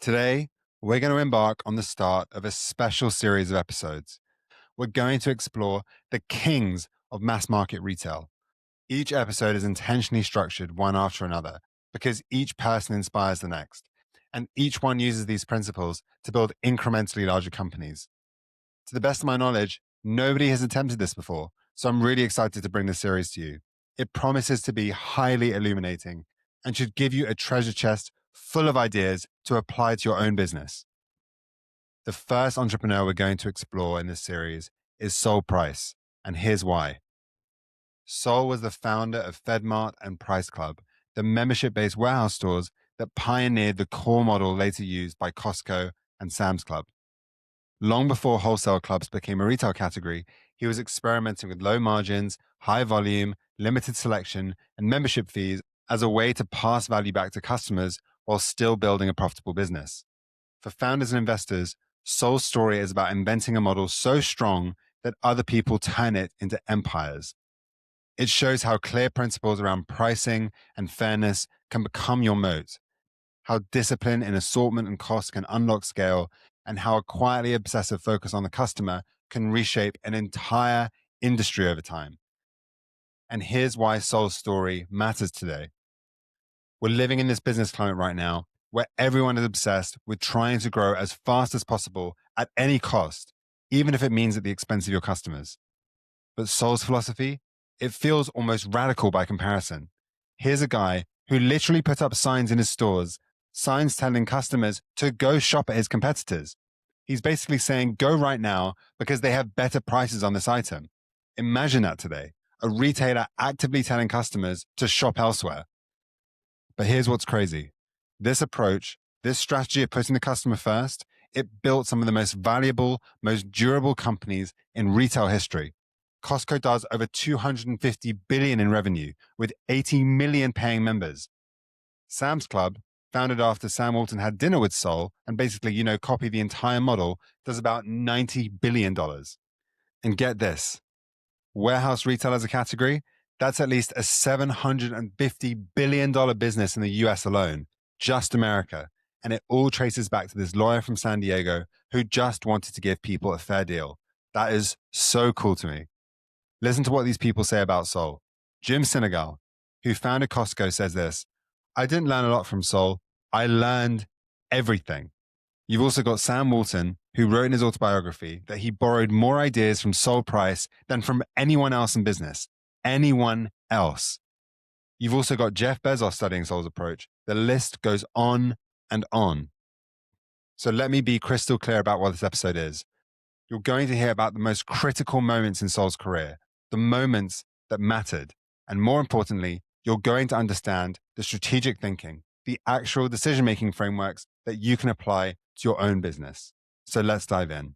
Today, we're going to embark on the start of a special series of episodes. We're going to explore the kings of mass market retail. Each episode is intentionally structured one after another because each person inspires the next, and each one uses these principles to build incrementally larger companies. To the best of my knowledge, nobody has attempted this before, so I'm really excited to bring this series to you. It promises to be highly illuminating and should give you a treasure chest full of ideas to apply to your own business. The first entrepreneur we're going to explore in this series is Sol Price, and here's why. Sol was the founder of FedMart and Price Club, the membership-based warehouse stores that pioneered the core model later used by Costco and Sam's Club. Long before wholesale clubs became a retail category, he was experimenting with low margins, high volume, limited selection, and membership fees as a way to pass value back to customers while still building a profitable business. For founders and investors, Sol's story is about inventing a model so strong that other people turn it into empires. It shows how clear principles around pricing and fairness can become your moat, how discipline in assortment and cost can unlock scale, and how a quietly obsessive focus on the customer can reshape an entire industry over time. And here's why Sol's story matters today. We're living in this business climate right now where everyone is obsessed with trying to grow as fast as possible at any cost, even if it means at the expense of your customers. But Sol's philosophy, it feels almost radical by comparison. Here's a guy who literally put up signs in his stores, signs telling customers to go shop at his competitors. He's basically saying, go right now because they have better prices on this item. Imagine that today, a retailer actively telling customers to shop elsewhere. But here's what's crazy. This approach, this strategy of putting the customer first, it built some of the most valuable, most durable companies in retail history. Costco does over $250 billion in revenue with 80 million paying members. Sam's Club, founded after Sam Walton had dinner with Sol and basically, copy the entire model, does about $90 billion. And get this, warehouse retail as a category, that's at least a $750 billion business in the US alone, just America. And it all traces back to this lawyer from San Diego who just wanted to give people a fair deal. That is so cool to me. Listen to what these people say about Sol. Jim Sinegal, who founded Costco, says this: I didn't learn a lot from Sol. I learned everything. You've also got Sam Walton, who wrote in his autobiography that he borrowed more ideas from Sol Price than from anyone else in business. Anyone else. You've also got Jeff Bezos studying Sol's approach. The list goes on and on. So let me be crystal clear about what this episode is. You're going to hear about the most critical moments in Sol's career, the moments that mattered. And more importantly, you're going to understand the strategic thinking, the actual decision-making frameworks that you can apply to your own business. So let's dive in.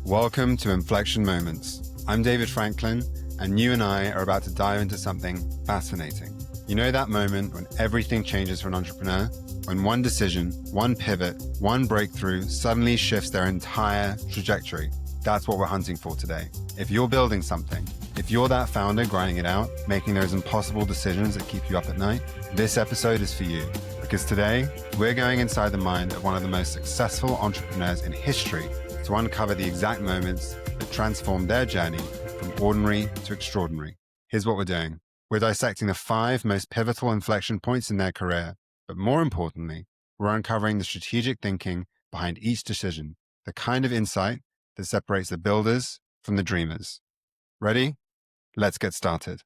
Welcome to Inflection Moments. I'm David Franklin, and you and I are about to dive into something fascinating. You know that moment when everything changes for an entrepreneur? When one decision, one pivot, one breakthrough suddenly shifts their entire trajectory. That's what we're hunting for today. If you're building something, if you're that founder grinding it out, making those impossible decisions that keep you up at night, this episode is for you. Because today, we're going inside the mind of one of the most successful entrepreneurs in history to uncover the exact moments that transformed their journey from ordinary to extraordinary. Here's what we're doing. We're dissecting the 5 most pivotal inflection points in their career, but more importantly, we're uncovering the strategic thinking behind each decision, the kind of insight that separates the builders from the dreamers. Ready? Let's get started.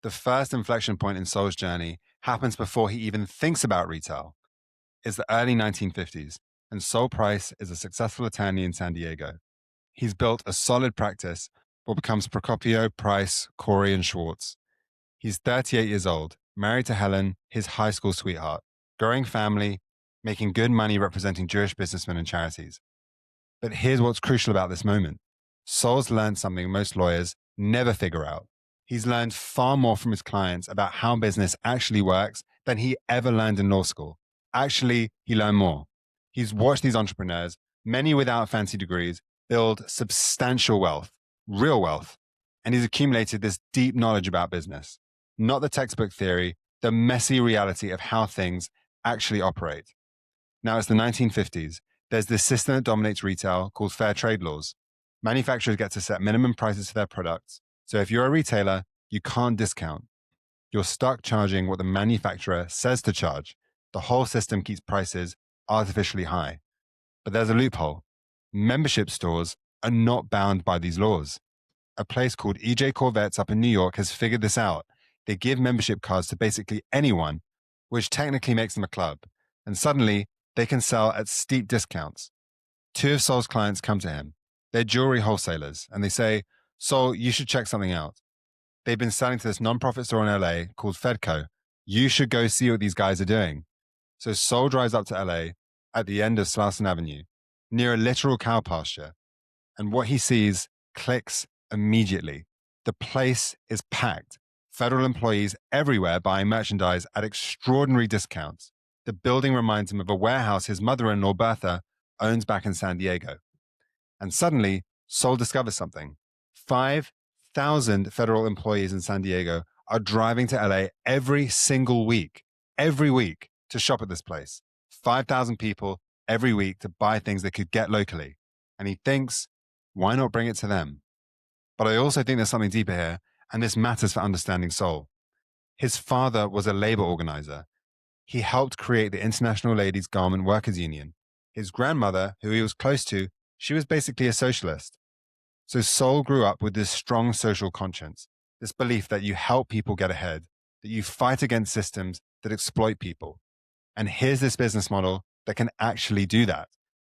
The first inflection point in Sol's journey happens before he even thinks about retail. It's the early 1950s, and Sol Price is a successful attorney in San Diego. He's built a solid practice, what becomes Procopio, Price, Corey, and Schwartz. He's 38 years old, married to Helen, his high school sweetheart, growing family, making good money representing Jewish businessmen and charities. But here's what's crucial about this moment. Sol's learned something most lawyers never figure out. He's learned far more from his clients about how business actually works than he ever learned in law school. Actually, he learned more. He's watched these entrepreneurs, many without fancy degrees, build substantial wealth, real wealth. and he's accumulated this deep knowledge about business, not the textbook theory, the messy reality of how things actually operate. Now, it's the 1950s. There's this system that dominates retail called fair trade laws. Manufacturers get to set minimum prices for their products. So if you're a retailer, you can't discount. You're stuck charging what the manufacturer says to charge. The whole system keeps prices artificially high. But there's a loophole. Membership stores are not bound by these laws. A place called EJ Corvettes up in New York has figured this out. They give membership cards to basically anyone, which technically makes them a club. And suddenly, they can sell at steep discounts. Two of Sol's clients come to him. They're jewelry wholesalers, and they say, Sol, you should check something out. They've been selling to this nonprofit store in LA called Fedco. You should go see what these guys are doing. So Sol drives up to LA at the end of Slauson Avenue, near a literal cow pasture. And what he sees clicks immediately. The place is packed. Federal employees everywhere buying merchandise at extraordinary discounts. The building reminds him of a warehouse his mother-in-law, Bertha, owns back in San Diego. And suddenly, Sol discovers something. 5,000 federal employees in San Diego are driving to LA every week, to shop at this place. 5,000 people every week to buy things they could get locally. And he thinks, why not bring it to them? But I also think there's something deeper here, and this matters for understanding Sol. His father was a labor organizer. He helped create the International Ladies Garment Workers Union. His grandmother, who he was close to, she was basically a socialist. So Sol grew up with this strong social conscience, this belief that you help people get ahead, that you fight against systems that exploit people. And here's this business model that can actually do that.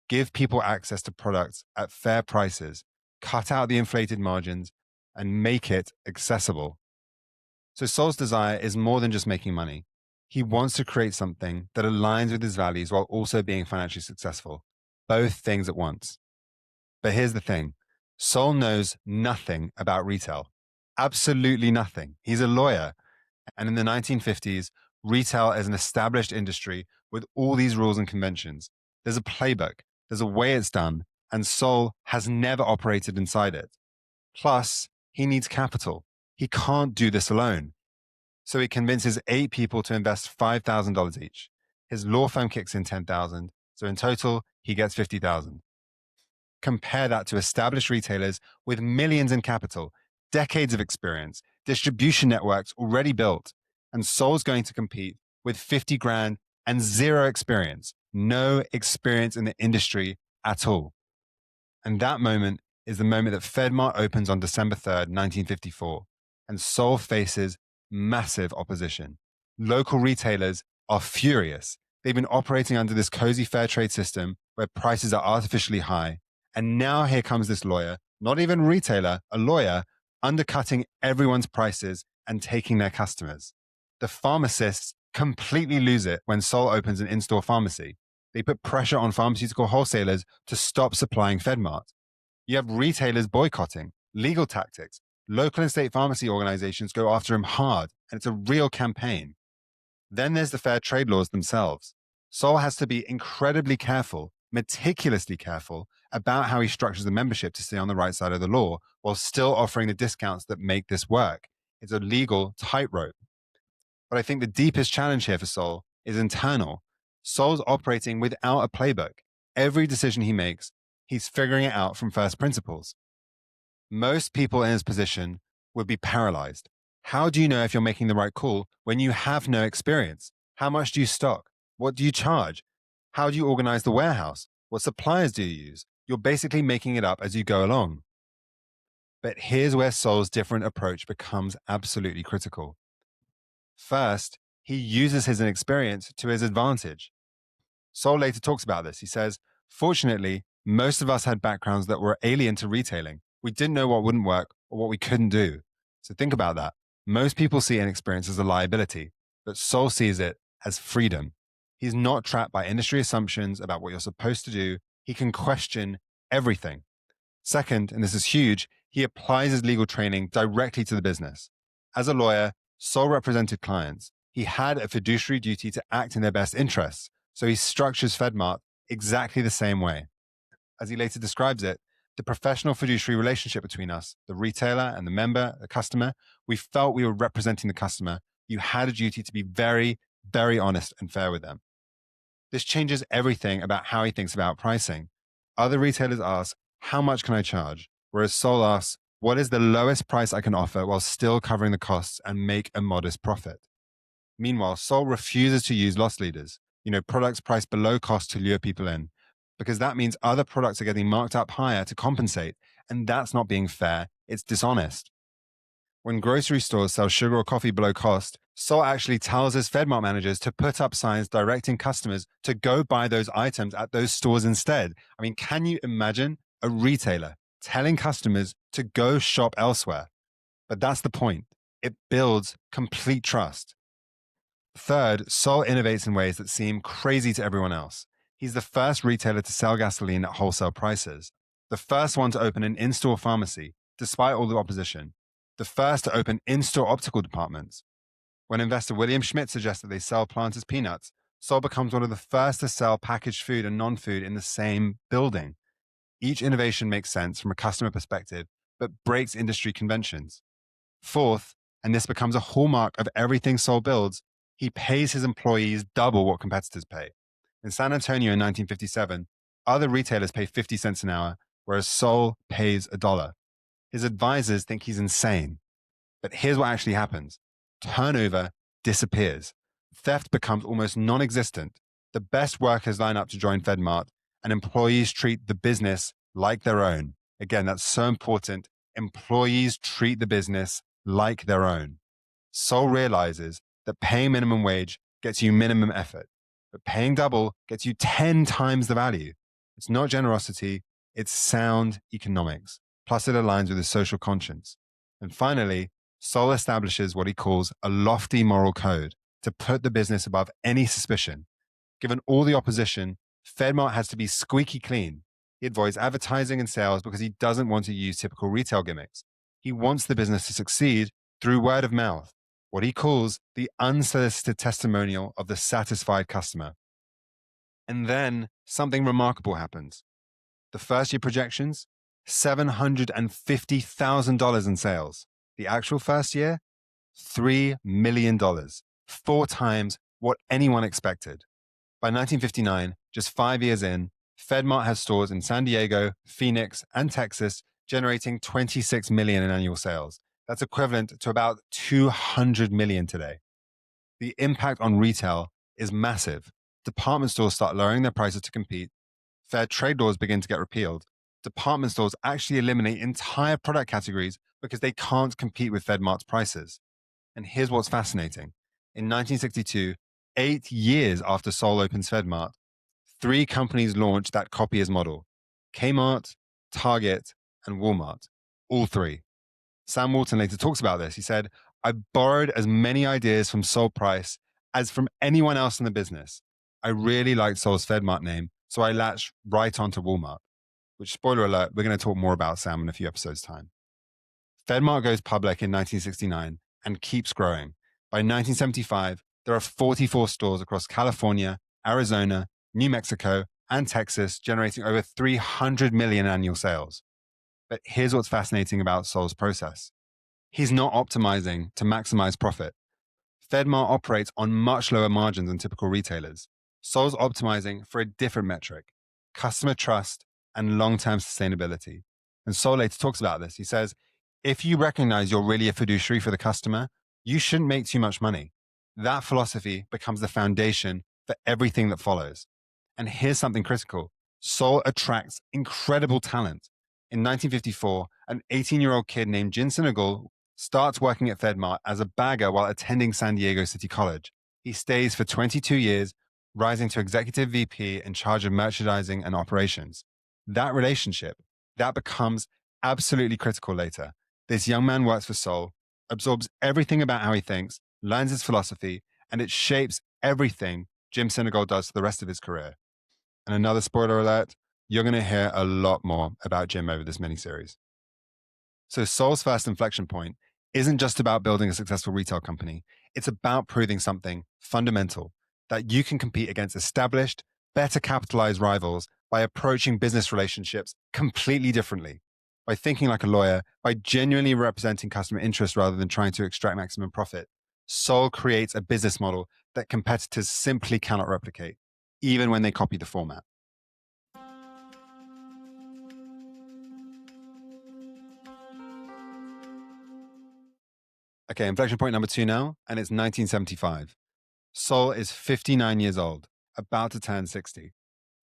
Give people access to products at fair prices, cut out the inflated margins, and make it accessible. So Sol's desire is more than just making money. He wants to create something that aligns with his values while also being financially successful. Both things at once. But here's the thing. Sol knows nothing about retail. Absolutely nothing. He's a lawyer. And in the 1950s, retail is an established industry with all these rules and conventions. There's a playbook. There's a way it's done. And Sol has never operated inside it. Plus, he needs capital. He can't do this alone. So he convinces 8 people to invest $5,000 each. His law firm kicks in $10,000. So in total, he gets $50,000. Compare that to established retailers with millions in capital, decades of experience, distribution networks already built, and Sol's going to compete with 50 grand and zero experience, no experience in the industry at all. And that moment is the moment that FedMart opens on December 3rd, 1954, and Sol faces massive opposition. Local retailers are furious. They've been operating under this cozy fair trade system where prices are artificially high. And now here comes this lawyer, not even retailer, a lawyer, undercutting everyone's prices and taking their customers. The pharmacists completely lose it when Sol opens an in-store pharmacy. They put pressure on pharmaceutical wholesalers to stop supplying FedMart. You have retailers boycotting, legal tactics. Local and state pharmacy organizations go after him hard, and it's a real campaign. Then there's the fair trade laws themselves. Sol has to be incredibly careful, meticulously careful about how he structures the membership to stay on the right side of the law while still offering the discounts that make this work. It's a legal tightrope. But I think the deepest challenge here for Sol is internal. Sol's operating without a playbook. Every decision he makes, he's figuring it out from first principles. Most people in his position would be paralyzed. How do you know if you're making the right call when you have no experience? How much do you stock? What do you charge? How do you organize the warehouse? What suppliers do you use? You're basically making it up as you go along. But here's where Sol's different approach becomes absolutely critical. First, he uses his inexperience to his advantage. Sol later talks about this. He says, fortunately, most of us had backgrounds that were alien to retailing. We didn't know what wouldn't work or what we couldn't do. So think about that. Most people see inexperience as a liability, but Sol sees it as freedom. He's not trapped by industry assumptions about what you're supposed to do. He can question everything. Second, and this is huge, he applies his legal training directly to the business. As a lawyer, Sol represented clients. He had a fiduciary duty to act in their best interests, so he structures FedMart exactly the same way. As he later describes it, The professional fiduciary relationship between us, the retailer and the member, the customer, we felt we were representing the customer. You had a duty to be very, very honest and fair with them. This changes everything about how he thinks about pricing. Other retailers ask, how much can I charge? Whereas Sol asks, what is the lowest price I can offer while still covering the costs and make a modest profit? Meanwhile, Sol refuses to use loss leaders, products priced below cost to lure people in, because that means other products are getting marked up higher to compensate. And that's not being fair. It's dishonest. When grocery stores sell sugar or coffee below cost, Sol actually tells his FedMart managers to put up signs directing customers to go buy those items at those stores instead. I mean, can you imagine a retailer telling customers to go shop elsewhere? But that's the point. It builds complete trust. Third, Sol innovates in ways that seem crazy to everyone else. He's the first retailer to sell gasoline at wholesale prices, the first one to open an in-store pharmacy, despite all the opposition, the first to open in-store optical departments. When investor William Schmidt suggests that they sell Planters peanuts, Sol becomes one of the first to sell packaged food and non-food in the same building. Each innovation makes sense from a customer perspective, but breaks industry conventions. Fourth, and this becomes a hallmark of everything Sol builds, he pays his employees double what competitors pay. In San Antonio in 1957, other retailers pay 50 cents an hour, whereas Sol pays $1. His advisors think he's insane. But here's what actually happens. Turnover disappears. Theft becomes almost non-existent. The best workers line up to join FedMart, and employees treat the business like their own. Again, that's so important. Employees treat the business like their own. Sol realizes that paying minimum wage gets you minimum effort, but paying double gets you 10 times the value. It's not generosity, it's sound economics. Plus, it aligns with his social conscience. And finally, Sol establishes what he calls a lofty moral code to put the business above any suspicion. Given all the opposition, FedMart has to be squeaky clean. He avoids advertising and sales because he doesn't want to use typical retail gimmicks. He wants the business to succeed through word of mouth, what he calls the unsolicited testimonial of the satisfied customer. And then something remarkable happens. The first year projections, $750,000 in sales. The actual first year, $3 million, 4 times what anyone expected. By 1959, just 5 years in, FedMart has stores in San Diego, Phoenix, and Texas, generating $26 million in annual sales. That's equivalent to about $200 million today. The impact on retail is massive. Department stores start lowering their prices to compete. Fair trade laws begin to get repealed. Department stores actually eliminate entire product categories because they can't compete with FedMart's prices. And here's what's fascinating. In 1962, 8 years after Sol opens FedMart, 3 companies launched that copy his model: Kmart, Target, and Walmart. All 3. Sam Walton later talks about this. He said, I borrowed as many ideas from Sol Price as from anyone else in the business. I really liked Sol's FedMart name, so I latched right onto Walmart. Which, spoiler alert, we're going to talk more about Sam in a few episodes' time. FedMart goes public in 1969 and keeps growing. By 1975, there are 44 stores across California, Arizona, New Mexico, and Texas, generating over $300 million annual sales. But here's what's fascinating about Sol's process. He's not optimizing to maximize profit. FedMart operates on much lower margins than typical retailers. Sol's optimizing for a different metric: customer trust and long-term sustainability. And Sol later talks about this. He says, if you recognize you're really a fiduciary for the customer, you shouldn't make too much money. That philosophy becomes the foundation for everything that follows. And here's something critical. Sol attracts incredible talent. In 1954, an 18-year-old kid named Jin Senegal starts working at FedMart as a bagger while attending San Diego City College. He stays for 22 years, rising to executive VP in charge of merchandising and operations. That relationship, that becomes absolutely critical later. This young man works for Sol, absorbs everything about how he thinks, learns his philosophy, and it shapes everything Jim Senegal does for the rest of his career. And another spoiler alert, you're going to hear a lot more about Jim over this miniseries. So Sol's first inflection point isn't just about building a successful retail company. It's about proving something fundamental, that you can compete against established, better capitalized rivals by approaching business relationships completely differently, by thinking like a lawyer, by genuinely representing customer interest rather than trying to extract maximum profit. Sol creates a business model that competitors simply cannot replicate, even when they copy the format. Okay, inflection point number 2 now, and it's 1975. Sol is 59 years old, about to turn 60.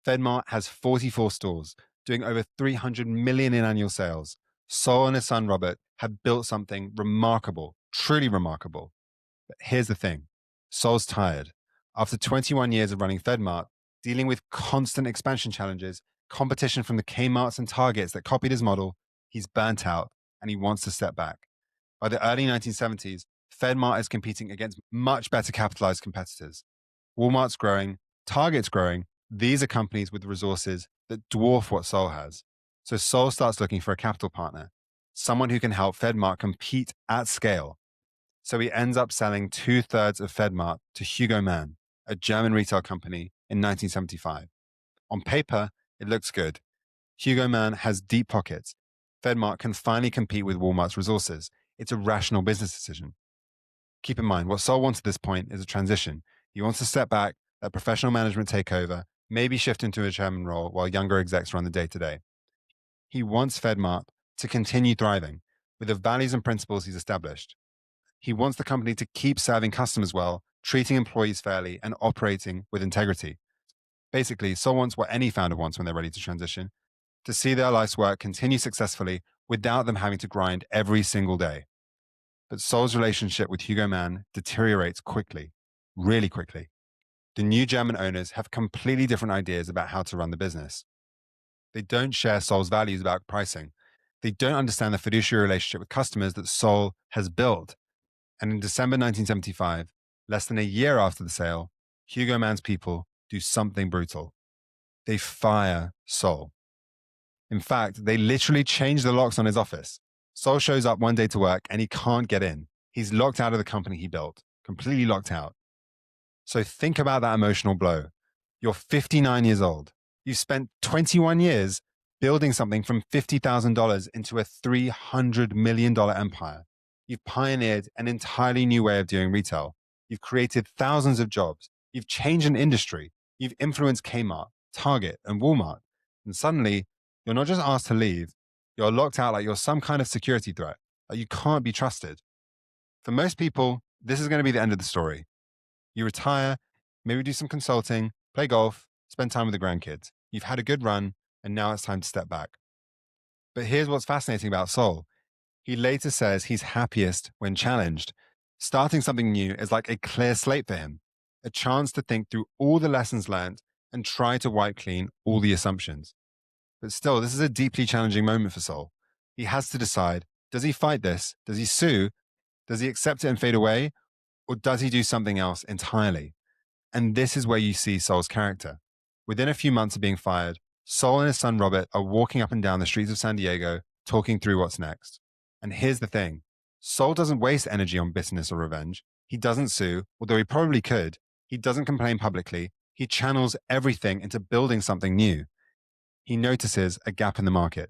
FedMart has 44 stores, doing over 300 million in annual sales. Sol and his son Robert have built something remarkable, truly remarkable. But here's the thing. Sol's tired. After 21 years of running FedMart, dealing with constant expansion challenges, competition from the Kmarts and Targets that copied his model, he's burnt out and he wants to step back. By the early 1970s, FedMart is competing against much better capitalized competitors. Walmart's growing, Target's growing. These are companies with resources that dwarf what Sol has. So Sol starts looking for a capital partner, someone who can help FedMart compete at scale. So he ends up selling 2/3 of FedMart to Hugo Mann, a German retail company, in 1975. On paper, it looks good. Hugo Mann has deep pockets. FedMart can finally compete with Walmart's resources. It's a rational business decision. Keep in mind, what Sol wants at this point is a transition. He wants to step back, let professional management take over, maybe shift into a chairman role while younger execs run the day-to-day. He wants FedMart to continue thriving with the values and principles he's established. He wants the company to keep serving customers well, treating employees fairly, and operating with integrity. Basically, Sol wants what any founder wants when they're ready to transition, to see their life's work continue successfully without them having to grind every single day. But Sol's relationship with Hugo Mann deteriorates quickly, really quickly. The new German owners have completely different ideas about how to run the business. They don't share Sol's values about pricing. They don't understand the fiduciary relationship with customers that Sol has built. And in December 1975, less than a year after the sale, Hugo Mann's people do something brutal. They fire Sol. In fact, they literally change the locks on his office. Sol shows up one day to work and he can't get in. He's locked out of the company he built, completely locked out. So think about that emotional blow. You're 59 years old. You've spent 21 years building something from $50,000 into a $300 million empire. You've pioneered an entirely new way of doing retail. You've created thousands of jobs. You've changed an industry. You've influenced Kmart, Target, and Walmart. And suddenly, you're not just asked to leave, you're locked out like you're some kind of security threat, like you can't be trusted. For most people, this is going to be the end of the story. You retire, maybe do some consulting, play golf, spend time with the grandkids. You've had a good run, and now it's time to step back. But here's what's fascinating about Sol. He later says he's happiest when challenged. Starting something new is like a clear slate for him, a chance to think through all the lessons learned and try to wipe clean all the assumptions. But still, this is a deeply challenging moment for Sol. He has to decide, does he fight this? Does he sue? Does he accept it and fade away? Or does he do something else entirely? And this is where you see Sol's character. Within a few months of being fired, Sol and his son Robert are walking up and down the streets of San Diego, talking through what's next. And here's the thing. Sol doesn't waste energy on bitterness or revenge. He doesn't sue, although he probably could. He doesn't complain publicly. He channels everything into building something new. He notices a gap in the market.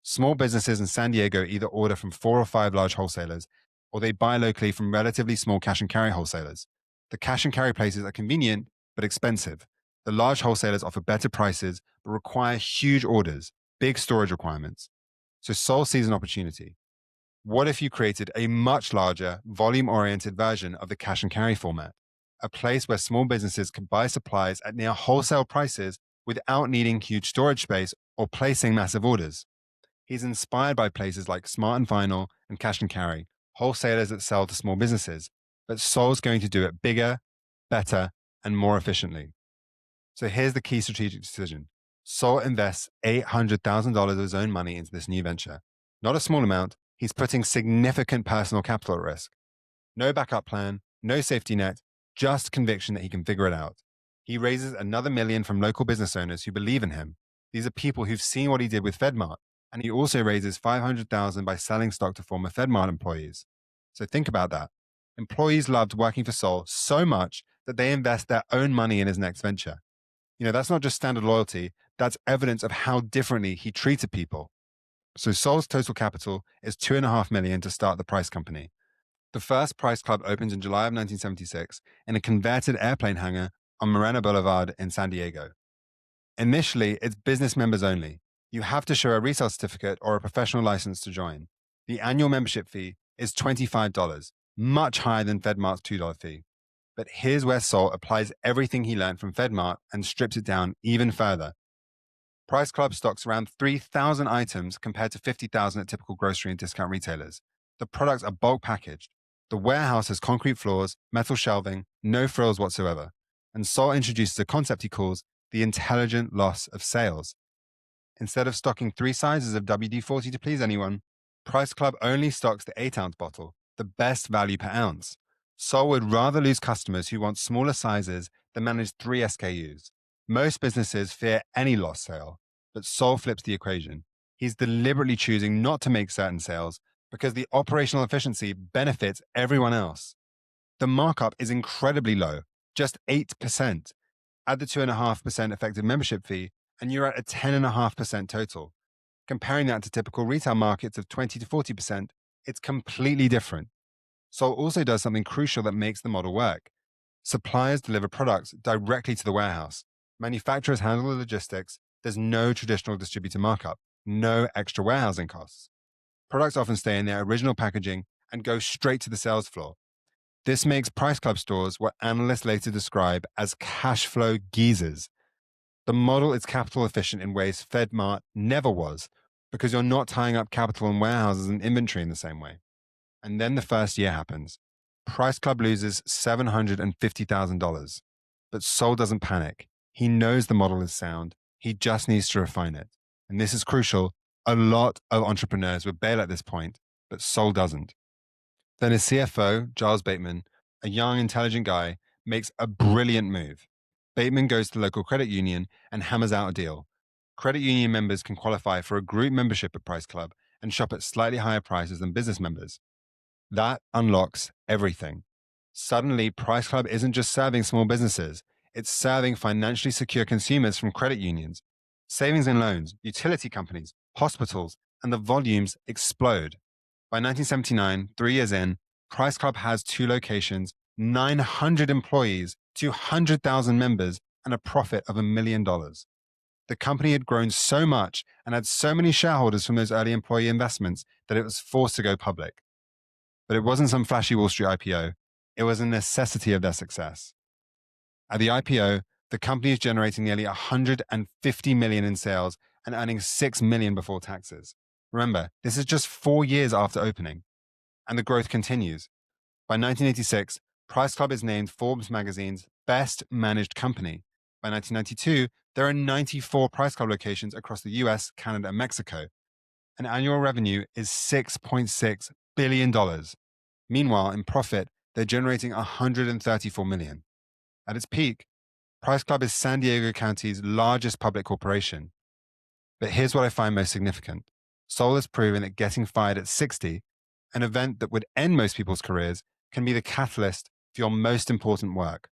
Small businesses in San Diego either order from 4 or 5 large wholesalers, or they buy locally from relatively small cash and carry wholesalers. The cash and carry places are convenient, but expensive. The large wholesalers offer better prices, but require huge orders, big storage requirements. So Sol sees an opportunity. What if you created a much larger, volume-oriented version of the cash and carry format? A place where small businesses could buy supplies at near wholesale prices without needing huge storage space or placing massive orders. He's inspired by places like Smart and Final and Cash and Carry, wholesalers that sell to small businesses, but Sol's going to do it bigger, better, and more efficiently. So here's the key strategic decision. Sol invests $800,000 of his own money into this new venture. Not a small amount. He's putting significant personal capital at risk. No backup plan, no safety net, just conviction that he can figure it out. He raises another $1 million from local business owners who believe in him. These are people who've seen what he did with FedMart. And he also raises $500,000 by selling stock to former FedMart employees. So think about that. Employees loved working for Sol so much that they invest their own money in his next venture. That's not just standard loyalty, that's evidence of how differently he treated people. So Sol's total capital is $2.5 million to start the Price Company. The first Price Club opens in July of 1976 in a converted airplane hangar on Moreno Boulevard in San Diego. Initially, it's business members only. You have to show a resale certificate or a professional license to join. The annual membership fee is $25, much higher than FedMart's $2 fee. But here's where Sol applies everything he learned from FedMart and strips it down even further. Price Club stocks around 3,000 items compared to 50,000 at typical grocery and discount retailers. The products are bulk packaged. The warehouse has concrete floors, metal shelving, no frills whatsoever. And Sol introduces a concept he calls the intelligent loss of sales. Instead of stocking 3 sizes of WD-40 to please anyone, Price Club only stocks the 8-ounce bottle, the best value per ounce. Sol would rather lose customers who want smaller sizes than manage 3 SKUs. Most businesses fear any lost sale, but Sol flips the equation. He's deliberately choosing not to make certain sales because the operational efficiency benefits everyone else. The markup is incredibly low, just 8%. Add the 2.5% effective membership fee, and you're at a 10.5% total. Comparing that to typical retail markets of 20 to 40%, it's completely different. Sol also does something crucial that makes the model work. Suppliers deliver products directly to the warehouse. Manufacturers handle the logistics. There's no traditional distributor markup, no extra warehousing costs. Products often stay in their original packaging and go straight to the sales floor. This makes Price Club stores what analysts later describe as cash flow geezers. The model is capital efficient in ways FedMart never was, because you're not tying up capital in warehouses and inventory in the same way. And then the first year happens. Price Club loses $750,000. But Sol doesn't panic. He knows the model is sound. He just needs to refine it. And this is crucial. A lot of entrepreneurs would bail at this point, but Sol doesn't. Then his CFO, Giles Bateman, a young, intelligent guy, makes a brilliant move. Bateman goes to the local credit union and hammers out a deal. Credit union members can qualify for a group membership at Price Club and shop at slightly higher prices than business members. That unlocks everything. Suddenly, Price Club isn't just serving small businesses, it's serving financially secure consumers from credit unions, savings and loans, utility companies, hospitals, and the volumes explode. By 1979, 3 years in, Price Club has 2 locations, 900 employees, 200,000 members, and a profit of $1 million. The company had grown so much and had so many shareholders from those early employee investments that it was forced to go public. But it wasn't some flashy Wall Street IPO. It was a necessity of their success. At the IPO, the company is generating nearly $150 million in sales and earning $6 million before taxes. Remember, this is just 4 years after opening. And the growth continues. By 1986, Price Club is named Forbes magazine's best managed company. By 1992, there are 94 Price Club locations across the US, Canada, and Mexico. And annual revenue is $6.6 billion. Meanwhile, in profit, they're generating $134 million. At its peak, Price Club is San Diego County's largest public corporation. But here's what I find most significant. Sol has proven that getting fired at 60, an event that would end most people's careers, can be the catalyst for your most important work.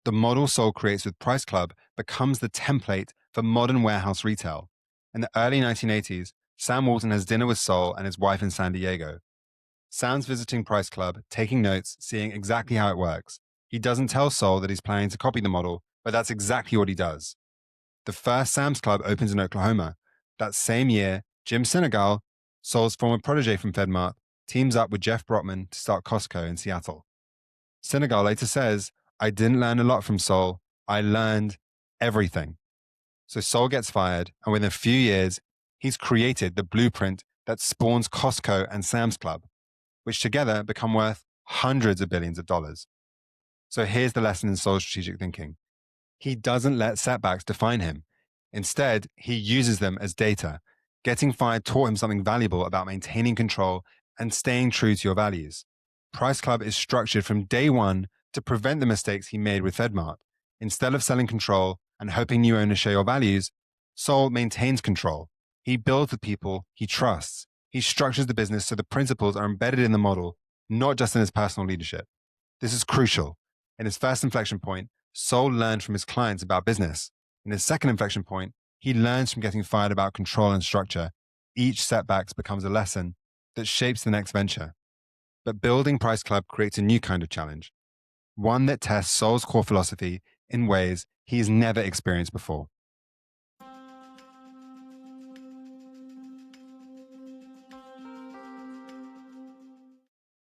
The model Sol creates with Price Club becomes the template for modern warehouse retail. In the early 1980s, Sam Walton has dinner with Sol and his wife in San Diego. Sam's visiting Price Club, taking notes, seeing exactly how it works. He doesn't tell Sol that he's planning to copy the model, but that's exactly what he does. The first Sam's Club opens in Oklahoma. That same year, Jim Sinegal, Sol's former protege from FedMart, teams up with Jeff Brotman to start Costco in Seattle. Sinegal later says, "I didn't learn a lot from Sol. I learned everything." So Sol gets fired, and within a few years, he's created the blueprint that spawns Costco and Sam's Club, which together become worth hundreds of billions of dollars. So here's the lesson in Sol's strategic thinking. He doesn't let setbacks define him. Instead, he uses them as data. Getting fired taught him something valuable about maintaining control and staying true to your values. Price Club is structured from day one to prevent the mistakes he made with FedMart. Instead of selling control and hoping new owners share your values, Sol maintains control. He builds with people he trusts. He structures the business so the principles are embedded in the model, not just in his personal leadership. This is crucial. In his first inflection point, Sol learned from his clients about business. In his second inflection point, he learns from getting fired about control and structure. Each setback becomes a lesson that shapes the next venture. But building Price Club creates a new kind of challenge, one that tests Sol's core philosophy in ways he's never experienced before.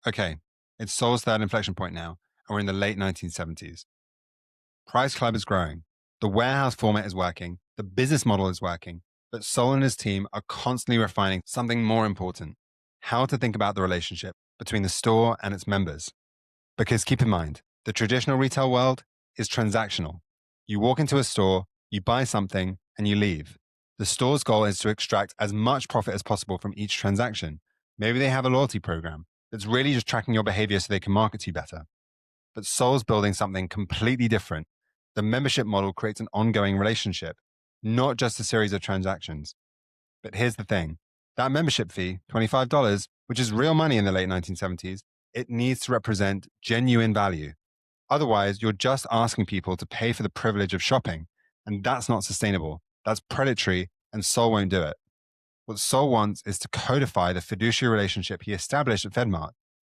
Okay, it's Sol's third inflection point now, and we're in the late 1970s. Price Club is growing. The warehouse format is working. The business model is working. But Sol and his team are constantly refining something more important: how to think about the relationship between the store and its members. Because keep in mind, the traditional retail world is transactional. You walk into a store, you buy something, and you leave. The store's goal is to extract as much profit as possible from each transaction. Maybe they have a loyalty program that's really just tracking your behavior so they can market to you better. But Sol's building something completely different. The membership model creates an ongoing relationship, not just a series of transactions. But here's the thing: that membership fee, $25, which is real money in the late 1970s, it needs to represent genuine value. Otherwise, you're just asking people to pay for the privilege of shopping. And that's not sustainable. That's predatory, and Sol won't do it. What Sol wants is to codify the fiduciary relationship he established at FedMart,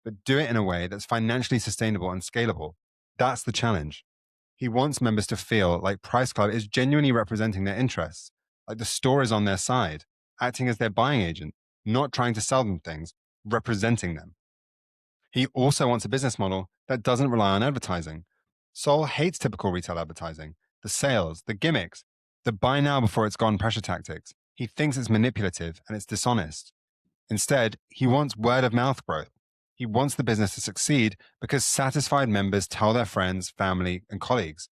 but do it in a way that's financially sustainable and scalable. That's the challenge. He wants members to feel like Price Club is genuinely representing their interests, like the store is on their side, acting as their buying agent, not trying to sell them things, representing them. He also wants a business model that doesn't rely on advertising. Sol hates typical retail advertising, the sales, the gimmicks, the buy now before it's gone pressure tactics. He thinks it's manipulative and it's dishonest. Instead, he wants word of mouth growth. He wants the business to succeed because satisfied members tell their friends, family, and colleagues.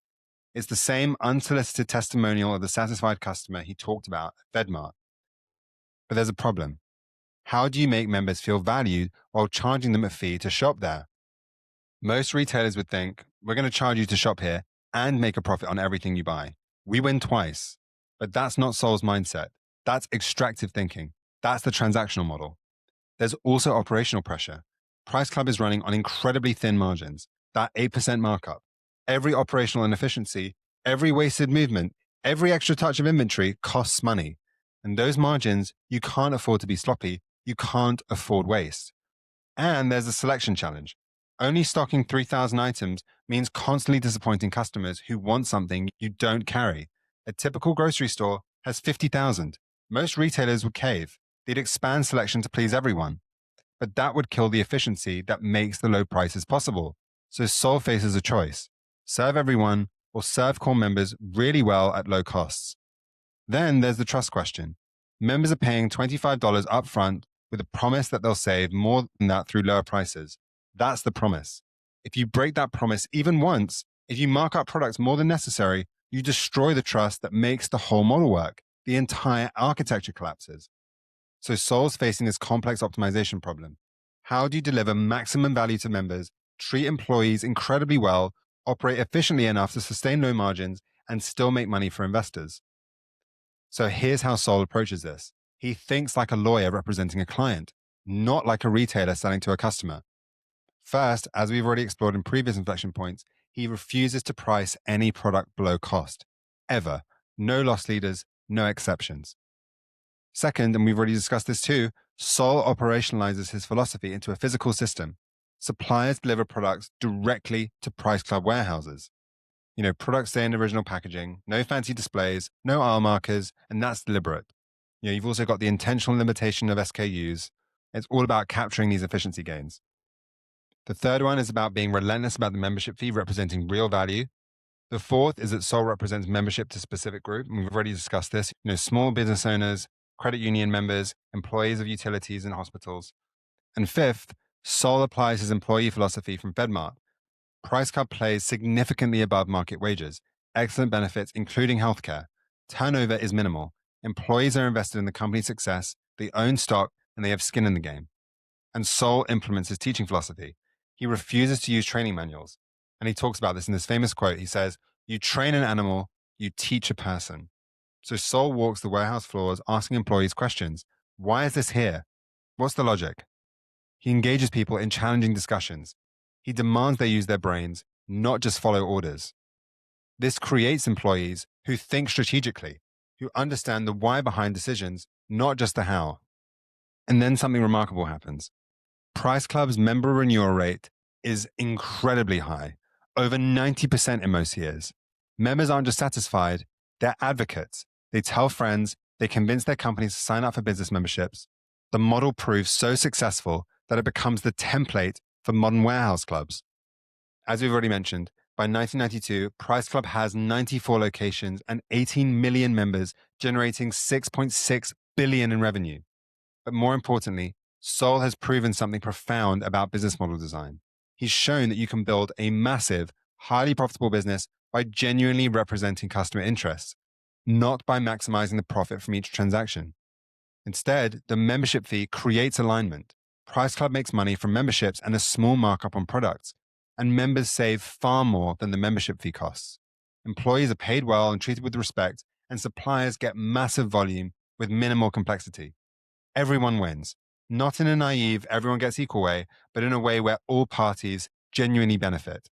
It's the same unsolicited testimonial of the satisfied customer he talked about at FedMart. But there's a problem. How do you make members feel valued while charging them a fee to shop there? Most retailers would think, we're going to charge you to shop here and make a profit on everything you buy. We win twice. But that's not Sol's mindset. That's extractive thinking. That's the transactional model. There's also operational pressure. Price Club is running on incredibly thin margins, that 8% markup. Every operational inefficiency, every wasted movement, every extra touch of inventory costs money. And those margins, you can't afford to be sloppy. You can't afford waste. And there's a selection challenge. Only stocking 3,000 items means constantly disappointing customers who want something you don't carry. A typical grocery store has 50,000. Most retailers would cave. They'd expand selection to please everyone. But that would kill the efficiency that makes the low prices possible. So Sol faces a choice: serve everyone or serve core members really well at low costs. Then there's the trust question. Members are paying $25 upfront with a promise that they'll save more than that through lower prices. That's the promise. If you break that promise even once, if you mark up products more than necessary, you destroy the trust that makes the whole model work. The entire architecture collapses. So Sol's facing this complex optimization problem. How do you deliver maximum value to members, treat employees incredibly well, operate efficiently enough to sustain low margins, and still make money for investors? So here's how Sol approaches this. He thinks like a lawyer representing a client, not like a retailer selling to a customer. First, as we've already explored in previous inflection points, he refuses to price any product below cost. Ever. No loss leaders, no exceptions. Second, and we've already discussed this too, Sol operationalizes his philosophy into a physical system. Suppliers deliver products directly to Price Club warehouses. Products stay in original packaging, no fancy displays, no aisle markers, and that's deliberate. You've also got the intentional limitation of SKUs. It's all about capturing these efficiency gains. The third one is about being relentless about the membership fee representing real value. The fourth is that Sol represents membership to a specific group, and we've already discussed this. Small business owners, credit union members, employees of utilities and hospitals. And fifth, Sol applies his employee philosophy from FedMart. Price Club plays significantly above market wages, excellent benefits, including healthcare. Turnover is minimal. Employees are invested in the company's success, they own stock, and they have skin in the game. And Sol implements his teaching philosophy. He refuses to use training manuals. And he talks about this in this famous quote. He says, "You train an animal, you teach a person." So Sol walks the warehouse floors asking employees questions. Why is this here? What's the logic? He engages people in challenging discussions. He demands they use their brains, not just follow orders. This creates employees who think strategically, who understand the why behind decisions, not just the how. And then something remarkable happens. Price Club's member renewal rate is incredibly high, over 90% in most years. Members aren't just satisfied, they're advocates. They tell friends, they convince their companies to sign up for business memberships. The model proves so successful that it becomes the template for modern warehouse clubs. As we've already mentioned, by 1992, Price Club has 94 locations and 18 million members, generating 6.6 billion in revenue. But more importantly, Sol has proven something profound about business model design. He's shown that you can build a massive, highly profitable business by genuinely representing customer interests, not by maximizing the profit from each transaction. Instead, the membership fee creates alignment. Price Club makes money from memberships and a small markup on products, and members save far more than the membership fee costs. Employees are paid well and treated with respect, and suppliers get massive volume with minimal complexity. Everyone wins, not in a naive, everyone gets equal way, but in a way where all parties genuinely benefit.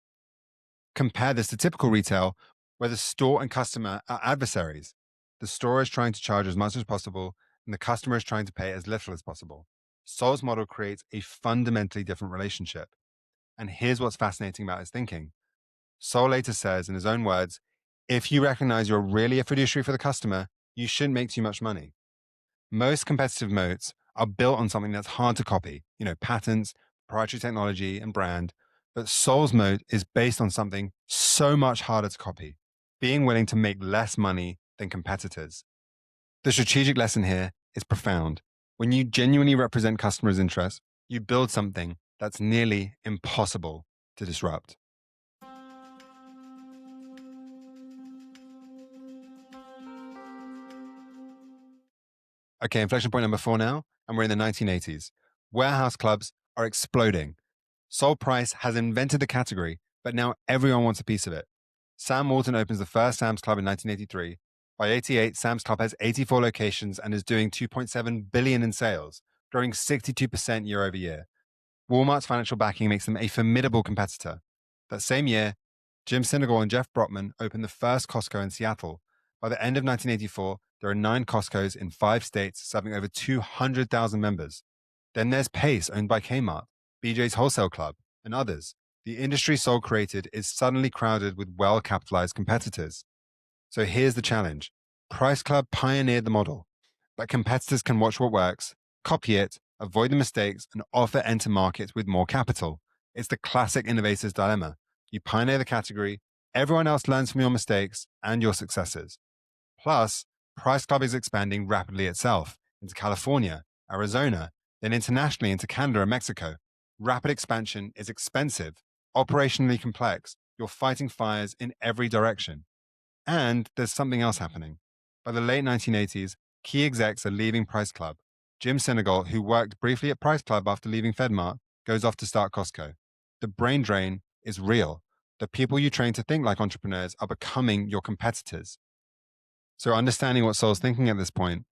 Compare this to typical retail, where the store and customer are adversaries. The store is trying to charge as much as possible, and the customer is trying to pay as little as possible. Sol's model creates a fundamentally different relationship. And here's what's fascinating about his thinking. Sol later says, in his own words, if you recognize you're really a fiduciary for the customer, you shouldn't make too much money. Most competitive moats are built on something that's hard to copy, patents, proprietary technology, and brand. But Sol's moat is based on something so much harder to copy, being willing to make less money than competitors. The strategic lesson here is profound. When you genuinely represent customers' interests, you build something that's nearly impossible to disrupt. Okay, inflection point number 4 now, and we're in the 1980s. Warehouse clubs are exploding. Sol Price has invented the category, but now everyone wants a piece of it. Sam Walton opens the first Sam's Club in 1983. By 88, Sam's Club has 84 locations and is doing 2.7 billion in sales, growing 62% year over year. Walmart's financial backing makes them a formidable competitor. That same year, Jim Sinegal and Jeff Brotman opened the first Costco in Seattle. By the end of 1984, there are 9 Costcos in 5 states serving over 200,000 members. Then there's Pace, owned by Kmart, BJ's Wholesale Club, and others. The industry Sol created is suddenly crowded with well-capitalized competitors. So here's the challenge. Price Club pioneered the model, but competitors can watch what works, copy it, avoid the mistakes, and offer enter markets with more capital. It's the classic innovator's dilemma. You pioneer the category, everyone else learns from your mistakes and your successes. Plus, Price Club is expanding rapidly itself into California, Arizona, then internationally into Canada and Mexico. Rapid expansion is expensive, operationally complex. You're fighting fires in every direction. And there's something else happening. By the late 1980s, key execs are leaving Price Club. Jim Sinegal, who worked briefly at Price Club after leaving FedMart, goes off to start Costco. The brain drain is real. The people you train to think like entrepreneurs are becoming your competitors. So understanding what Sol's thinking at this point,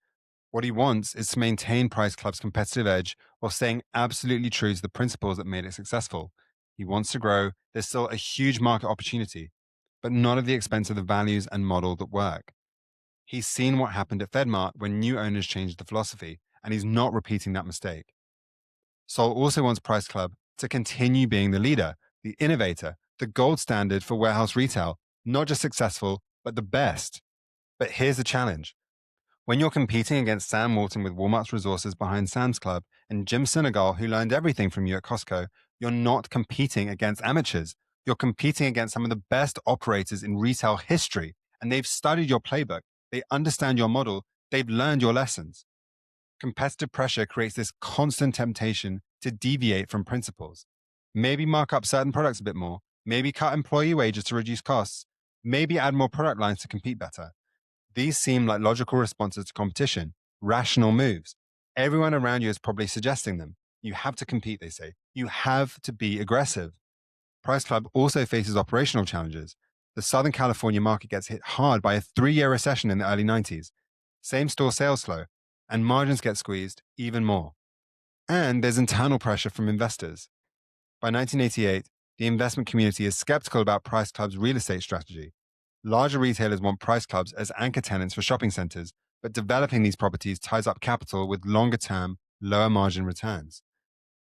what he wants is to maintain Price Club's competitive edge while staying absolutely true to the principles that made it successful. He wants to grow. There's still a huge market opportunity, but not at the expense of the values and model that work. He's seen what happened at FedMart when new owners changed the philosophy, and he's not repeating that mistake. Sol also wants Price Club to continue being the leader, the innovator, the gold standard for warehouse retail, not just successful, but the best. But here's the challenge. When you're competing against Sam Walton with Walmart's resources behind Sam's Club and Jim Sinegal, who learned everything from you at Costco, you're not competing against amateurs. You're competing against some of the best operators in retail history, and they've studied your playbook. They understand your model. They've learned your lessons. Competitive pressure creates this constant temptation to deviate from principles. Maybe mark up certain products a bit more. Maybe cut employee wages to reduce costs. Maybe add more product lines to compete better. These seem like logical responses to competition, rational moves. Everyone around you is probably suggesting them. You have to compete, they say. You have to be aggressive. Price Club also faces operational challenges. The Southern California market gets hit hard by a 3-year recession in the early 90s. Same-store sales slow, and margins get squeezed even more. And there's internal pressure from investors. By 1988, the investment community is skeptical about Price Club's real estate strategy. Larger retailers want price clubs as anchor tenants for shopping centers, but developing these properties ties up capital with longer term, lower margin returns.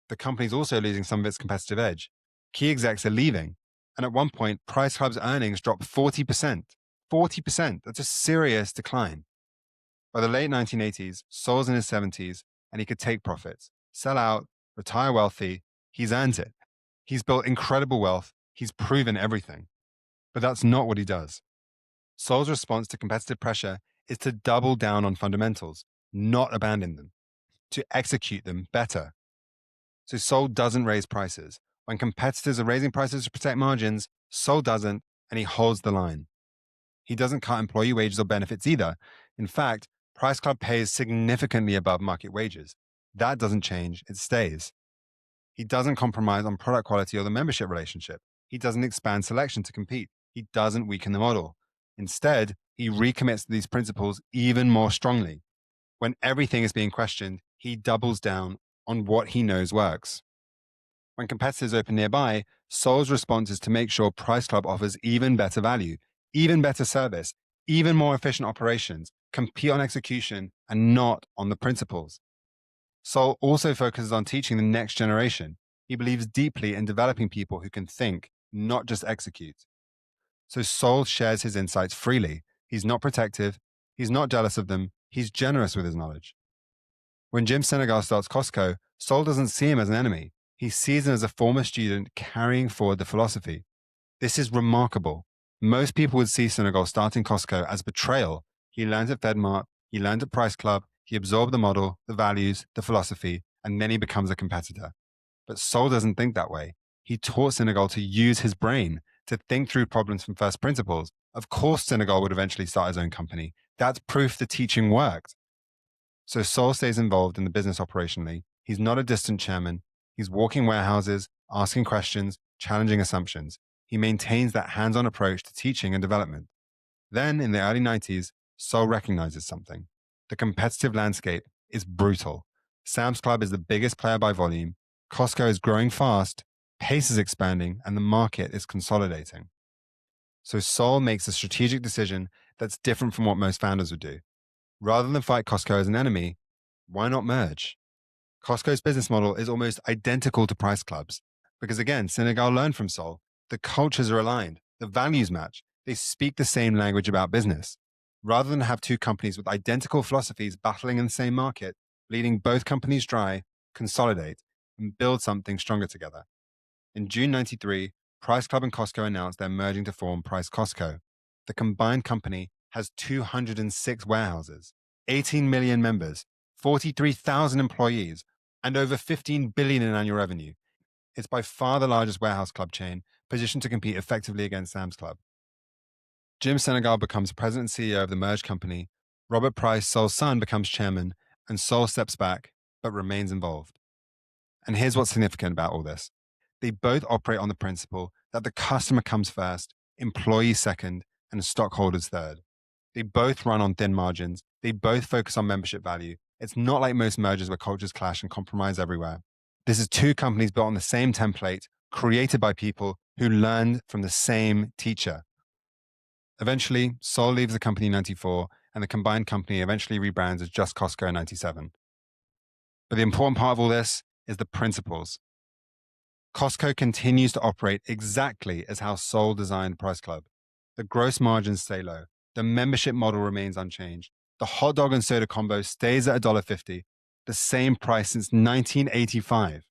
The company's also losing some of its competitive edge. Key execs are leaving, and at one point, price clubs' earnings dropped 40%. 40%. That's a serious decline. By the late 1980s, Sol's in his 70s, and he could take profits, sell out, retire wealthy. He's earned it. He's built incredible wealth. He's proven everything. But that's not what he does. Sol's response to competitive pressure is to double down on fundamentals, not abandon them, to execute them better. So Sol doesn't raise prices. When competitors are raising prices to protect margins, Sol doesn't, and he holds the line. He doesn't cut employee wages or benefits either. In fact, Price Club pays significantly above market wages. That doesn't change, it stays. He doesn't compromise on product quality or the membership relationship. He doesn't expand selection to compete. He doesn't weaken the model. Instead, he recommits to these principles even more strongly. When everything is being questioned, he doubles down on what he knows works. When competitors open nearby, Sol's response is to make sure Price Club offers even better value, even better service, even more efficient operations, compete on execution, and not on the principles. Sol also focuses on teaching the next generation. He believes deeply in developing people who can think, not just execute. So Sol shares his insights freely. He's not protective. He's not jealous of them. He's generous with his knowledge. When Jim Senegal starts Costco, Sol doesn't see him as an enemy. He sees him as a former student carrying forward the philosophy. This is remarkable. Most people would see Senegal starting Costco as betrayal. He learned at FedMart, he learned at Price Club, he absorbed the model, the values, the philosophy, and then he becomes a competitor. But Sol doesn't think that way. He taught Senegal to use his brain, to think through problems from first principles. Of course, Senegal would eventually start his own company. That's proof the teaching worked. So Sol stays involved in the business operationally. He's not a distant chairman. He's walking warehouses, asking questions, challenging assumptions. He maintains that hands-on approach to teaching and development. Then, in the early 90s, Sol recognizes something. The competitive landscape is brutal. Sam's Club is the biggest player by volume. Costco is growing fast, pace is expanding, and the market is consolidating. So Sol makes a strategic decision that's different from what most founders would do. Rather than fight Costco as an enemy, why not merge? Costco's business model is almost identical to Price Club's because, again, Senegal learned from Sol. The cultures are aligned, the values match, they speak the same language about business. Rather than have two companies with identical philosophies battling in the same market, bleeding both companies dry, consolidate, and build something stronger together. In June 93, Price Club and Costco announced they're merging to form Price Costco. The combined company has 206 warehouses, 18 million members, 43,000 employees, and over 15 billion in annual revenue. It's by far the largest warehouse club chain, positioned to compete effectively against Sam's Club. Jim Senegal becomes president and CEO of the merged company. Robert Price, Sol's son, becomes chairman, and Sol steps back, but remains involved. And here's what's significant about all this. They both operate on the principle that the customer comes first, employees second, and stockholders third. They both run on thin margins. They both focus on membership value. It's not like most mergers where cultures clash and compromise everywhere. This is two companies built on the same template, created by people who learned from the same teacher. Eventually, Sol leaves the company in 94, and the combined company eventually rebrands as just Costco in 97. But the important part of all this is the principles. Costco continues to operate exactly as how Sol designed Price Club. The gross margins stay low. The membership model remains unchanged. The hot dog and soda combo stays at $1.50, the same price since 1985.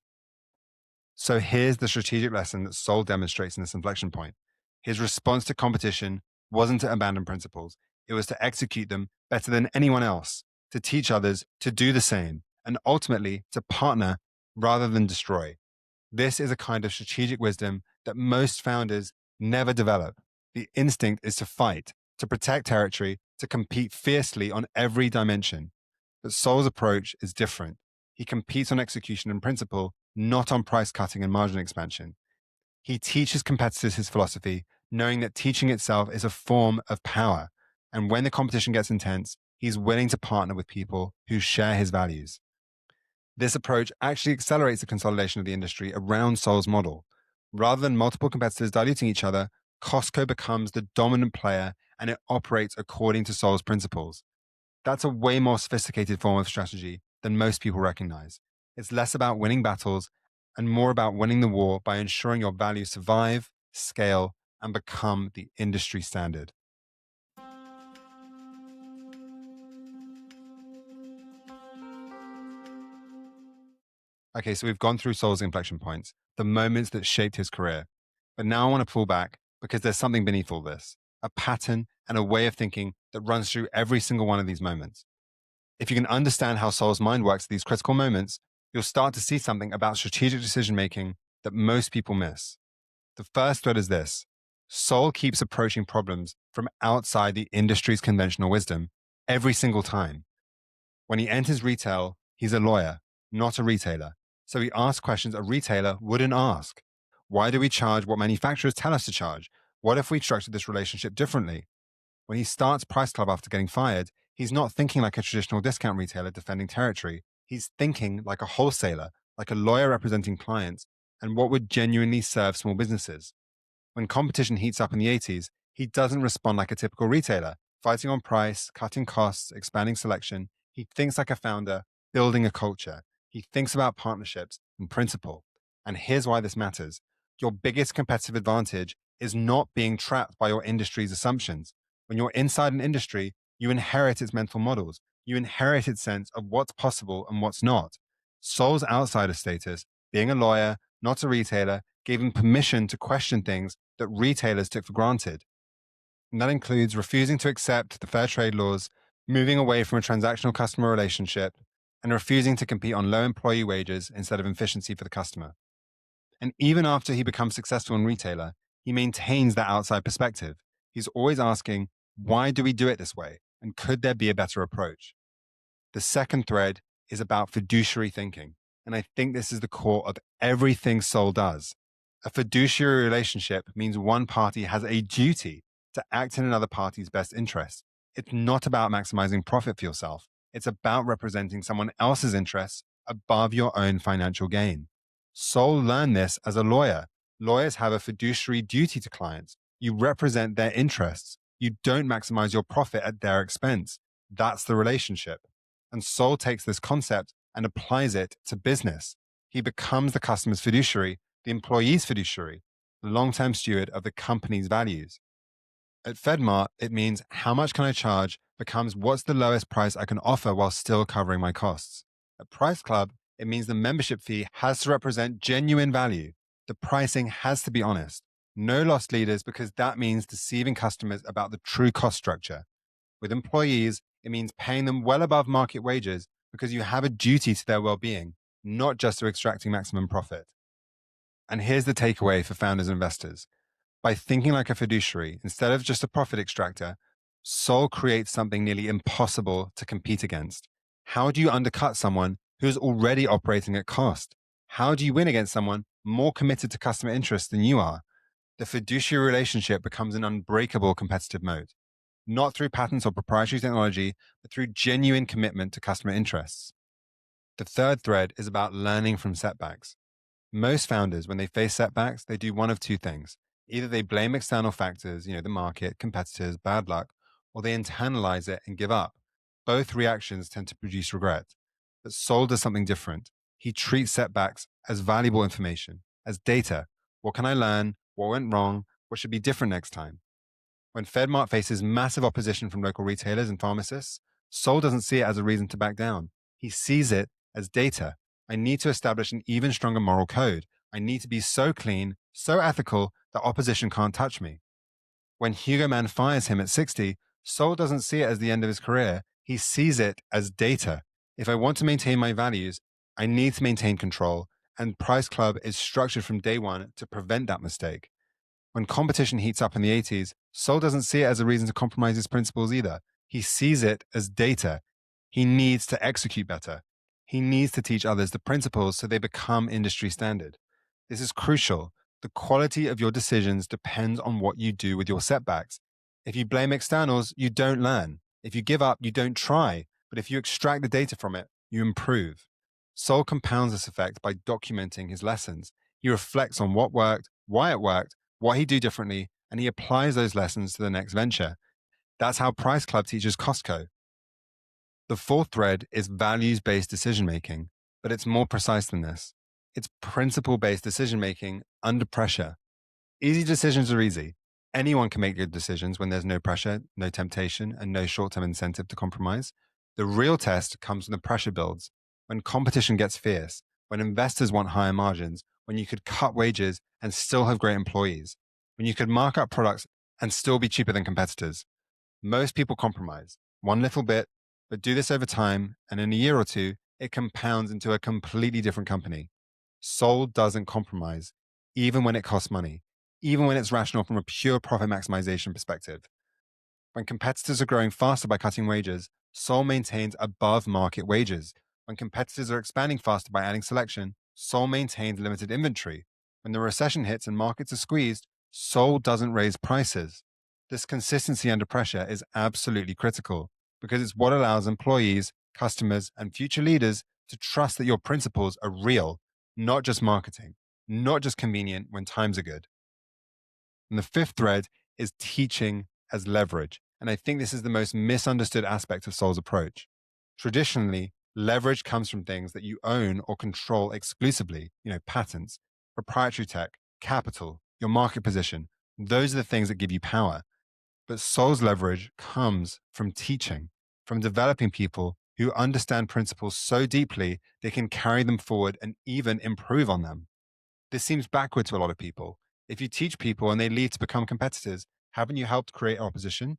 So here's the strategic lesson that Sol demonstrates in this inflection point. His response to competition wasn't to abandon principles. It was to execute them better than anyone else, to teach others to do the same, and ultimately to partner rather than destroy. This is a kind of strategic wisdom that most founders never develop. The instinct is to fight, to protect territory, to compete fiercely on every dimension. But Sol's approach is different. He competes on execution and principle, not on price cutting and margin expansion. He teaches competitors his philosophy, knowing that teaching itself is a form of power. And when the competition gets intense, he's willing to partner with people who share his values. This approach actually accelerates the consolidation of the industry around Sol's model. Rather than multiple competitors diluting each other, Costco becomes the dominant player and it operates according to Sol's principles. That's a way more sophisticated form of strategy than most people recognize. It's less about winning battles and more about winning the war by ensuring your values survive, scale, and become the industry standard. Okay, so we've gone through Sol's inflection points, the moments that shaped his career. But now I want to pull back because there's something beneath all this, a pattern and a way of thinking that runs through every single one of these moments. If you can understand how Sol's mind works at these critical moments, you'll start to see something about strategic decision making that most people miss. The first thread is this: Sol keeps approaching problems from outside the industry's conventional wisdom every single time. When he enters retail, he's a lawyer, not a retailer. So he asks questions a retailer wouldn't ask. Why do we charge what manufacturers tell us to charge? What if we structured this relationship differently? When he starts Price Club after getting fired, he's not thinking like a traditional discount retailer defending territory. He's thinking like a wholesaler, like a lawyer representing clients, and what would genuinely serve small businesses. When competition heats up in the 80s, he doesn't respond like a typical retailer, fighting on price, cutting costs, expanding selection. He thinks like a founder, building a culture. He thinks about partnerships and principle. And here's why this matters. Your biggest competitive advantage is not being trapped by your industry's assumptions. When you're inside an industry, you inherit its mental models. You inherit its sense of what's possible and what's not. Sol's outsider status, being a lawyer, not a retailer, gave him permission to question things that retailers took for granted. And that includes refusing to accept the fair trade laws, moving away from a transactional customer relationship, and refusing to compete on low employee wages instead of efficiency for the customer. And even after he becomes successful in retailer, he maintains that outside perspective. He's always asking, why do we do it this way? And could there be a better approach? The second thread is about fiduciary thinking. And I think this is the core of everything Sol does. A fiduciary relationship means one party has a duty to act in another party's best interest. It's not about maximizing profit for yourself. It's about representing someone else's interests above your own financial gain. Sol learned this as a lawyer. Lawyers have a fiduciary duty to clients. You represent their interests. You don't maximize your profit at their expense. That's the relationship. And Sol takes this concept and applies it to business. He becomes the customer's fiduciary, the employee's fiduciary, the long-term steward of the company's values. At FedMart, it means how much can I charge becomes what's the lowest price I can offer while still covering my costs. At Price Club, it means the membership fee has to represent genuine value. The pricing has to be honest. No lost leaders because that means deceiving customers about the true cost structure. With employees, it means paying them well above market wages because you have a duty to their well-being, not just to extracting maximum profit. And here's the takeaway for founders and investors. By thinking like a fiduciary instead of just a profit extractor, Sol creates something nearly impossible to compete against. How do you undercut someone who's already operating at cost? How do you win against someone more committed to customer interests than you are? The fiduciary relationship becomes an unbreakable competitive moat, not through patents or proprietary technology, but through genuine commitment to customer interests. The third thread is about learning from setbacks. Most founders, when they face setbacks, they do one of two things. Either they blame external factors, the market, competitors, bad luck, or they internalize it and give up. Both reactions tend to produce regret. But Sol does something different. He treats setbacks as valuable information, as data. What can I learn? What went wrong? What should be different next time? When FedMart faces massive opposition from local retailers and pharmacists, Sol doesn't see it as a reason to back down. He sees it as data. I need to establish an even stronger moral code. I need to be so clean, so ethical that opposition can't touch me. When Hugo Man fires him at 60, Sol doesn't see it as the end of his career. He sees it as data. If I want to maintain my values, I need to maintain control. And Price Club is structured from day one to prevent that mistake. When competition heats up in the 80s, Sol doesn't see it as a reason to compromise his principles either. He sees it as data. He needs to execute better. He needs to teach others the principles so they become industry standard. This is crucial. The quality of your decisions depends on what you do with your setbacks. If you blame externals, you don't learn. If you give up, you don't try. But if you extract the data from it, you improve. Sol compounds this effect by documenting his lessons. He reflects on what worked, why it worked, what he'd do differently, and he applies those lessons to the next venture. That's how Price Club teaches Costco. The fourth thread is values-based decision-making, but it's more precise than this. It's principle-based decision-making under pressure. Easy decisions are easy. Anyone can make good decisions when there's no pressure, no temptation, and no short-term incentive to compromise. The real test comes when the pressure builds, when competition gets fierce, when investors want higher margins, when you could cut wages and still have great employees, when you could mark up products and still be cheaper than competitors. Most people compromise, one little bit, but do this over time, and in a year or two, it compounds into a completely different company. Soul doesn't compromise, even when it costs money, even when it's rational from a pure profit maximization perspective. When competitors are growing faster by cutting wages, Soul maintains above market wages. When competitors are expanding faster by adding selection, Soul maintains limited inventory. When the recession hits and markets are squeezed, Soul doesn't raise prices. This consistency under pressure is absolutely critical because it's what allows employees, customers, and future leaders to trust that your principles are real, not just marketing, not just convenient when times are good. And the fifth thread is teaching as leverage. And I think this is the most misunderstood aspect of Soul's approach. Traditionally, leverage comes from things that you own or control exclusively, patents, proprietary tech, capital, your market position. Those are the things that give you power. But Soul's leverage comes from teaching, from developing people who understand principles so deeply they can carry them forward and even improve on them. This seems backward to a lot of people. If you teach people and they leave to become competitors, haven't you helped create opposition?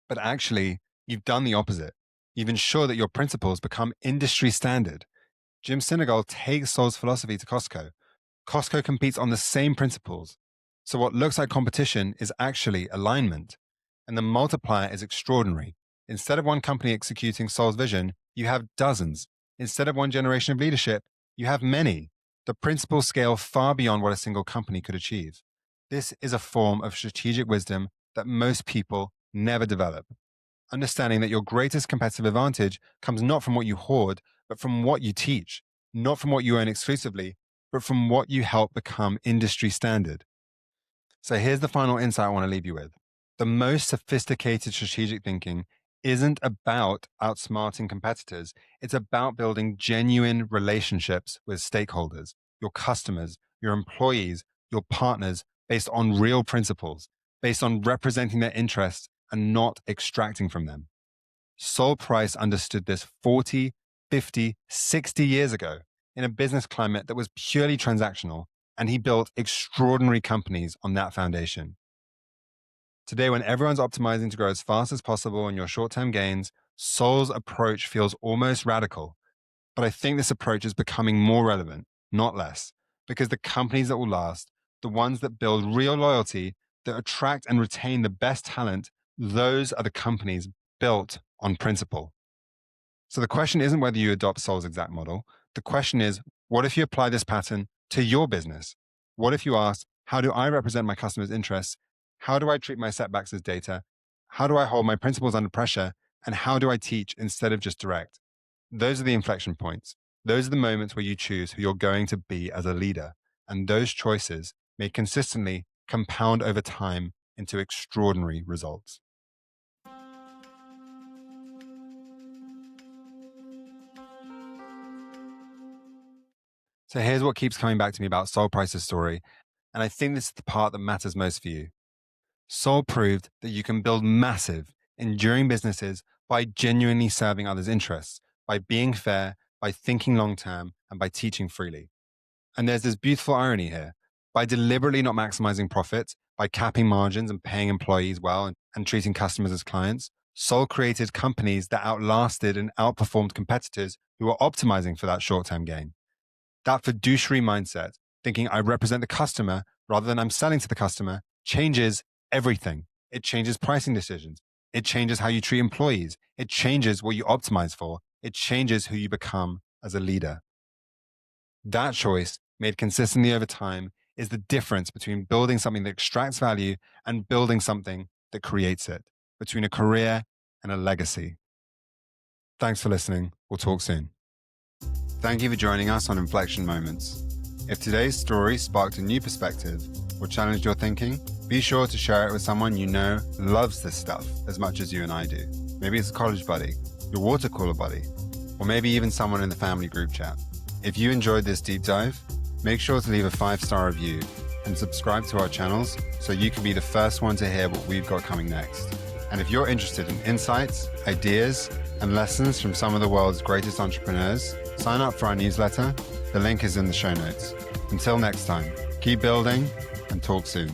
But actually, you've done the opposite. You've ensured that your principles become industry standard. Jim Sinegal takes Soul's philosophy to Costco. Costco competes on the same principles. So what looks like competition is actually alignment. And the multiplier is extraordinary. Instead of one company executing Soul's vision, you have dozens. Instead of one generation of leadership, you have many. The principles scale far beyond what a single company could achieve. This is a form of strategic wisdom that most people never develop. Understanding that your greatest competitive advantage comes not from what you hoard, but from what you teach, not from what you own exclusively, but from what you help become industry standard. So here's the final insight I want to leave you with. The most sophisticated strategic thinking isn't about outsmarting competitors. It's about building genuine relationships with stakeholders, your customers, your employees, your partners, based on real principles, based on representing their interests and not extracting from them. Sol Price understood this 40, 50, 60 years ago in a business climate that was purely transactional, and he built extraordinary companies on that foundation. Today, when everyone's optimizing to grow as fast as possible on your short-term gains, Sol's approach feels almost radical. But I think this approach is becoming more relevant, not less, because the companies that will last, the ones that build real loyalty, that attract and retain the best talent, those are the companies built on principle. So the question isn't whether you adopt Sol's exact model. The question is, what if you apply this pattern to your business? What if you ask, how do I represent my customers' interests? How do I treat my setbacks as data? How do I hold my principles under pressure? And how do I teach instead of just direct? Those are the inflection points. Those are the moments where you choose who you're going to be as a leader. And those choices made consistently compound over time into extraordinary results. So here's what keeps coming back to me about Sol Price's story. And I think this is the part that matters most for you. Sol proved that you can build massive, enduring businesses by genuinely serving others' interests, by being fair, by thinking long term, and by teaching freely. And there's this beautiful irony here. By deliberately not maximizing profits, by capping margins and paying employees well and treating customers as clients, Sol created companies that outlasted and outperformed competitors who were optimizing for that short-term gain. That fiduciary mindset, thinking I represent the customer rather than I'm selling to the customer, changes everything. It changes pricing decisions. It changes how you treat employees. It changes what you optimize for. It changes who you become as a leader. That choice, made consistently over time, is the difference between building something that extracts value and building something that creates it, between a career and a legacy. Thanks for listening. We'll talk soon. Thank you for joining us on Inflection Moments. If today's story sparked a new perspective or challenged your thinking, Be sure to share it with someone you know loves this stuff as much as you and I do. Maybe it's a college buddy, your water cooler buddy, or maybe even someone in the family group chat. If you enjoyed this deep dive, make sure to leave a 5-star review and subscribe to our channels so you can be the first one to hear what we've got coming next. And if you're interested in insights, ideas, and lessons from some of the world's greatest entrepreneurs, sign up for our newsletter. The link is in the show notes. Until next time, keep building and talk soon.